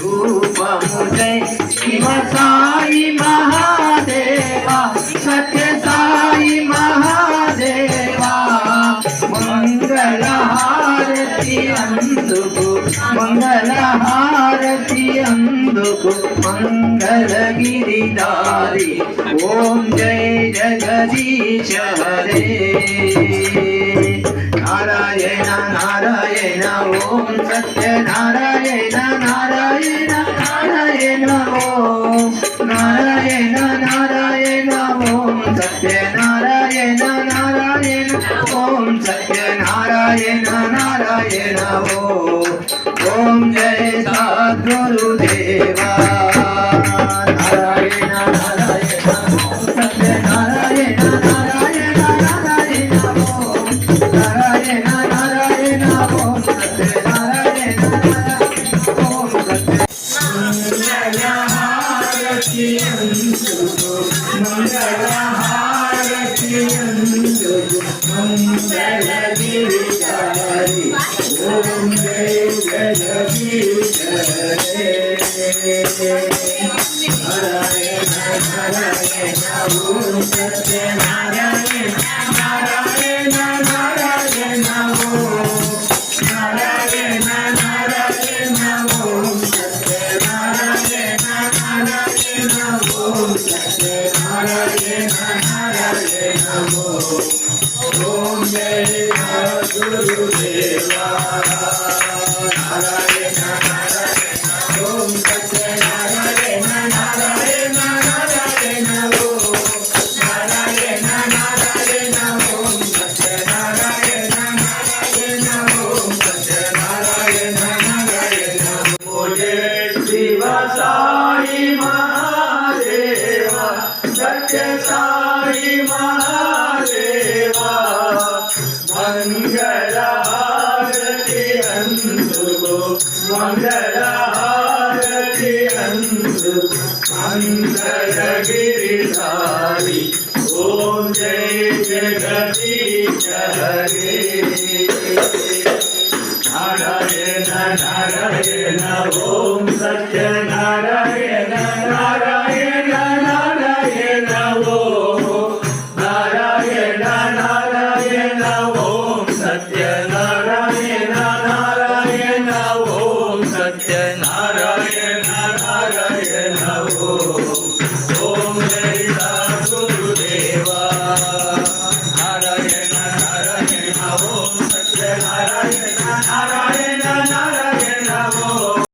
रूपमु Jai Shiv Sai Mahadeva Satya Sai Mahadeva मंगलहारति अंदुकु मंगलहारति अंदुकु मंगलगिरिधारी Om Jai Jagdish Hare Narayan Narayan Om Satya Narayan Narayan Narayan Om Narayan Narayan Om Satya Narayan Narayan Om Satya Narayan Narayan Om Jai सद्गुरुदेवा Narayan Narayan Satya Narayan Narayan Narayan Om Narayan Narayan Om Satya Narayan Narayan Om Satya मंगलहारति अंदुकु मंगलहारति अंदुकु मंगलगिरिधारी Om Jai Jagdish Hare Narayan Narayan Om Satya Narayan Narayan Narayan Om Narayan Narayan Om Satya Narayan Narayan Om Satya Narayan Narayan Om Jai Gurudeva Narayan Narayan Om Satya Narayan Narayan Narayan Om Narayan Narayan Om Satya Narayan Narayan Om Satya Narayan Narayan Jai Shiv Sai Mahadeva Satya Sai Mahadeva मंगलहारति अंदुकु मंगलहारति अंदुकु मंगलगिरिधारी Om Jai Jagdish Hare Narayan Narayan Om Satya Narayan Narayan Narayan Om Narayan Narayan Om Satya Narayan Narayan Om Satya Narayan Narayan Om